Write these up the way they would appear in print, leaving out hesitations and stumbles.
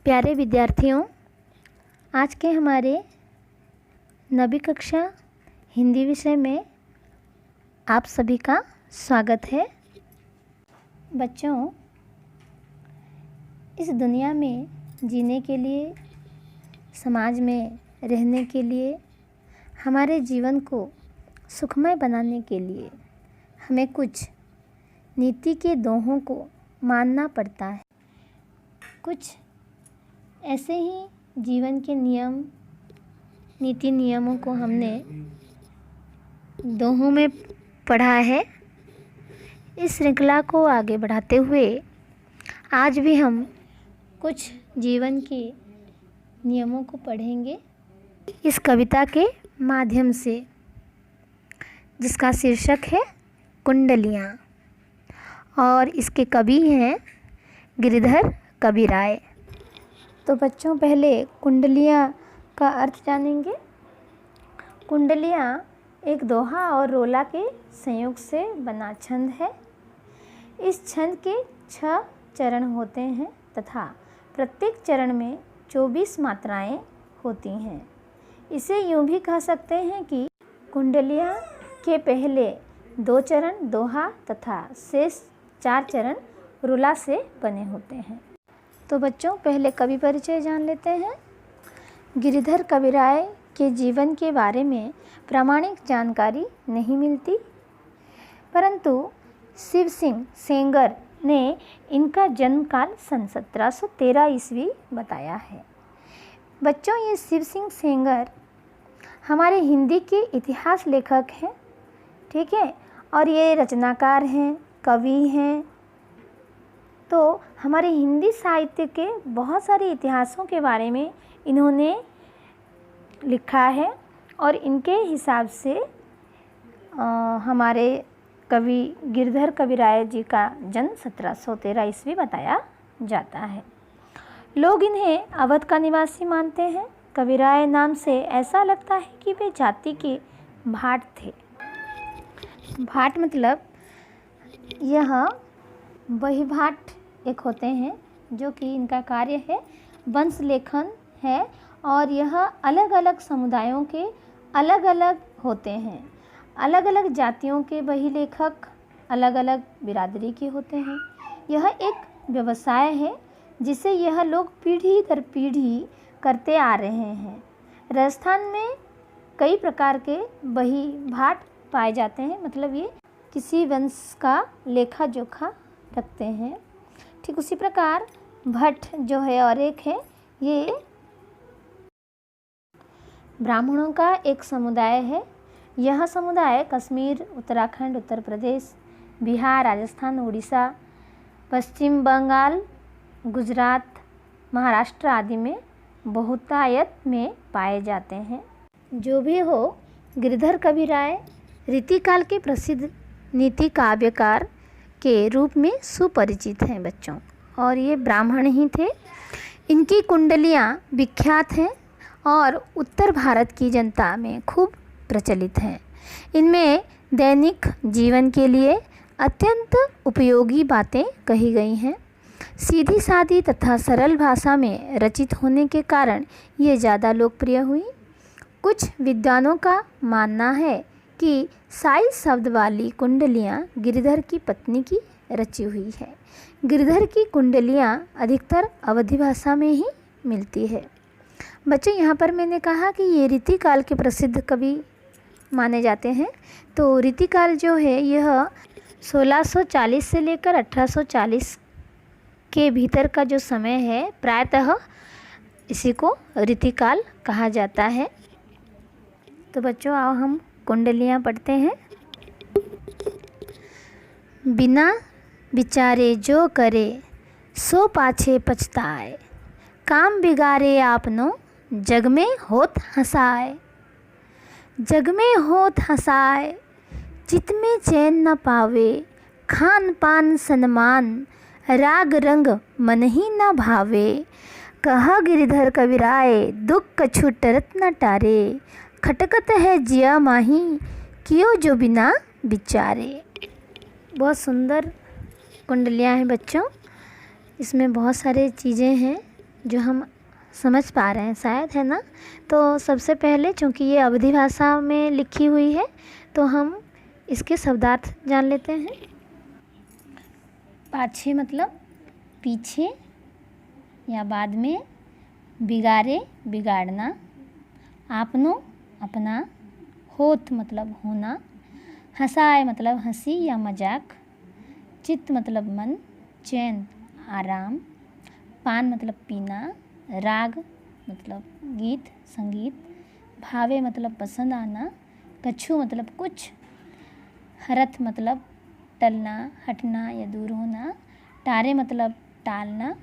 प्यारे विद्यार्थियों, आज के हमारे नवी कक्षा हिंदी विषय में आप सभी का स्वागत है। बच्चों, इस दुनिया में जीने के लिए, समाज में रहने के लिए, हमारे जीवन को सुखमय बनाने के लिए हमें कुछ नीति के दोहों को मानना पड़ता है। कुछ ऐसे ही जीवन के नियम, नीति नियमों को हमने दोहों में पढ़ा है। इस श्रृंखला को आगे बढ़ाते हुए आज भी हम कुछ जीवन के नियमों को पढ़ेंगे इस कविता के माध्यम से, जिसका शीर्षक है कुंडलियाँ, और इसके कवि हैं गिरिधर कविराय। तो बच्चों, पहले कुंडलियाँ का अर्थ जानेंगे। कुंडलियाँ एक दोहा और रोला के संयोग से बना छंद है। इस छंद के 6 चरण होते हैं तथा प्रत्येक चरण में 24 मात्राएं होती हैं। इसे यूँ भी कह सकते हैं कि कुंडलियाँ के पहले 2 चरण दोहा तथा शेष 4 चरण रोला से बने होते हैं। तो बच्चों, पहले कवि परिचय जान लेते हैं। गिरिधर कविराय के जीवन के बारे में प्रामाणिक जानकारी नहीं मिलती, परंतु शिव सिंह सेंगर ने इनका जन्म काल सन 1713 ईस्वी बताया है। बच्चों, ये शिव सिंह सेंगर हमारे हिंदी के इतिहास लेखक हैं, ठीक है, और ये रचनाकार हैं, कवि हैं। तो हमारे हिंदी साहित्य के बहुत सारे इतिहासों के बारे में इन्होंने लिखा है और इनके हिसाब से हमारे कवि गिरिधर कविराय जी का जन्म 1713 ईस्वी बताया जाता है। लोग इन्हें अवध का निवासी मानते हैं। कविराय नाम से ऐसा लगता है कि वे जाति के भाट थे। भाट मतलब यह वही भाट एक होते हैं जो कि इनका कार्य है वंश लेखन है, और यह अलग अलग समुदायों के अलग अलग होते हैं। अलग अलग जातियों के वही लेखक अलग अलग बिरादरी के होते हैं। यह एक व्यवसाय है जिसे यह लोग पीढ़ी दर पीढ़ी करते आ रहे हैं। राजस्थान में कई प्रकार के वही भाट पाए जाते हैं, मतलब ये किसी वंश का लेखा जोखा रखते हैं। ठीक उसी प्रकार भट्ट जो है और एक है, ये ब्राह्मणों का एक समुदाय है। यह समुदाय कश्मीर, उत्तराखंड, उत्तर प्रदेश, बिहार, राजस्थान, उड़ीसा, पश्चिम बंगाल, गुजरात, महाराष्ट्र आदि में बहुतायत में पाए जाते हैं। जो भी हो, गिरिधर कविराय रीतिकाल के प्रसिद्ध नीति काव्यकार के रूप में सुपरिचित हैं बच्चों, और ये ब्राह्मण ही थे। इनकी कुंडलियाँ विख्यात हैं और उत्तर भारत की जनता में खूब प्रचलित हैं। इनमें दैनिक जीवन के लिए अत्यंत उपयोगी बातें कही गई हैं। सीधी सादी तथा सरल भाषा में रचित होने के कारण ये ज़्यादा लोकप्रिय हुई। कुछ विद्वानों का मानना है कि साई शब्द वाली कुंडलियाँ गिरिधर की पत्नी की रची हुई है। गिरिधर की कुंडलियाँ अधिकतर अवधी भाषा में ही मिलती है। बच्चों, यहाँ पर मैंने कहा कि ये रीतिकाल के प्रसिद्ध कवि माने जाते हैं। तो रीतिकाल जो है यह 1640 से लेकर 1840 के भीतर का जो समय है, प्रायतः इसी को रीतिकाल कहा जाता है। तो बच्चों, आओ हम कुंडलियाँ पढ़ते हैं। बिना विचारे जो करे सो पाछे पछताए, काम बिगाड़े आपनो जग में होत हंसाए। जग में होत हंसाए, चित में चैन न पावे, खान पान सन्मान, राग रंग मन ही न भावे। कहा गिरिधर कविराय दुख कछु टरत न टारे, खटकत है जिया माही कियो जो बिना विचारे। बहुत सुंदर कुंडलियाँ हैं बच्चों। इसमें बहुत सारे चीज़ें हैं जो हम समझ पा रहे हैं शायद, है ना। तो सबसे पहले चूँकि ये अवधी भाषा में लिखी हुई है तो हम इसके शब्दार्थ जान लेते हैं। पाछे मतलब पीछे या बाद में, बिगारे बिगाड़ना, आपनो अपना, होत मतलब होना, हंसाए मतलब हंसी या मजाक, चित्त मतलब मन, चैन आराम, पान मतलब पीना, राग मतलब गीत संगीत, भावे मतलब पसंद आना, कछु मतलब कुछ, हरथ मतलब टलना हटना या दूर होना, टारे मतलब टालना,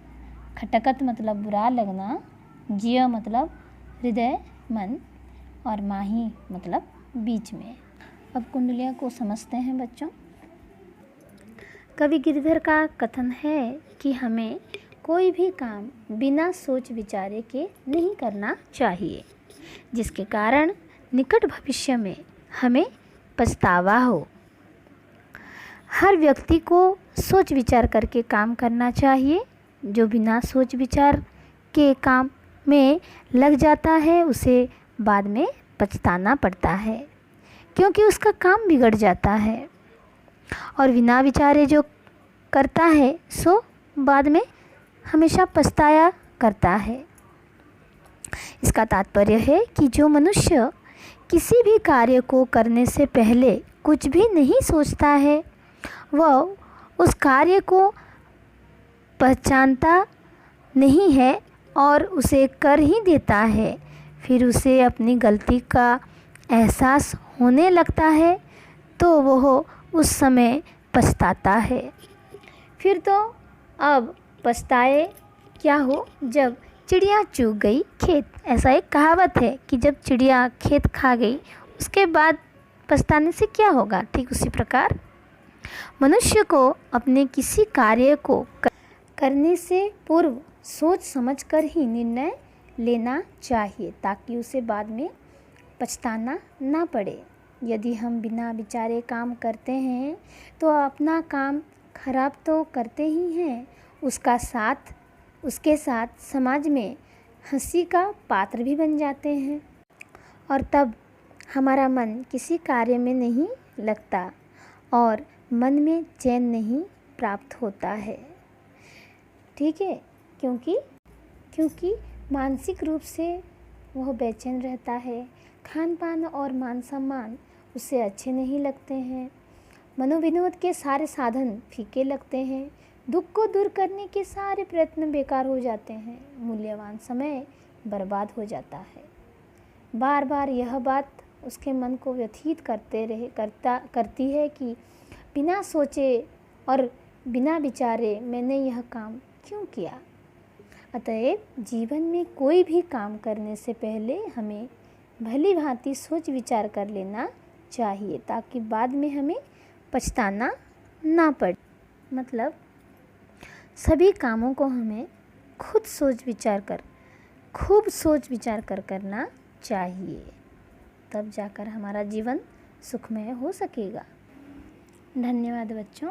खटकत मतलब बुरा लगना, जिया मतलब हृदय मन, और माही मतलब बीच में। अब कुंडलियों को समझते हैं बच्चों। कवि गिरधर का कथन है कि हमें कोई भी काम बिना सोच विचारे के नहीं करना चाहिए, जिसके कारण निकट भविष्य में हमें पछतावा हो। हर व्यक्ति को सोच विचार करके काम करना चाहिए। जो बिना सोच विचार के काम में लग जाता है उसे बाद में पछताना पड़ता है, क्योंकि उसका काम बिगड़ जाता है। और बिना विचारे जो करता है सो बाद में हमेशा पछताया करता है। इसका तात्पर्य है कि जो मनुष्य किसी भी कार्य को करने से पहले कुछ भी नहीं सोचता है वह उस कार्य को पहचानता नहीं है और उसे कर ही देता है। फिर उसे अपनी गलती का एहसास होने लगता है तो वह उस समय पछताता है। फिर तो अब पछताए क्या हो जब चिड़िया चूग गई खेत। ऐसा एक कहावत है कि जब चिड़िया खेत खा गई उसके बाद पछताने से क्या होगा। ठीक उसी प्रकार मनुष्य को अपने किसी कार्य को करने से पूर्व सोच समझकर ही निर्णय लेना चाहिए, ताकि उसे बाद में पछताना ना पड़े। यदि हम बिना विचारे काम करते हैं तो अपना काम खराब तो करते ही हैं, उसके साथ समाज में हंसी का पात्र भी बन जाते हैं, और तब हमारा मन किसी कार्य में नहीं लगता और मन में चैन नहीं प्राप्त होता है। ठीक है, क्योंकि मानसिक रूप से वह बेचैन रहता है। खान पान और मान सम्मान उसे अच्छे नहीं लगते हैं। मनोविनोद के सारे साधन फीके लगते हैं। दुख को दूर करने के सारे प्रयत्न बेकार हो जाते हैं। मूल्यवान समय बर्बाद हो जाता है। बार बार यह बात उसके मन को व्यथित करती है कि बिना सोचे और बिना विचारे मैंने यह काम क्यों किया। अतएव जीवन में कोई भी काम करने से पहले हमें भली भांति सोच विचार कर लेना चाहिए, ताकि बाद में हमें पछताना ना पड़े। मतलब सभी कामों को हमें खूब सोच विचार कर करना चाहिए, तब जाकर हमारा जीवन सुखमय हो सकेगा। धन्यवाद बच्चों।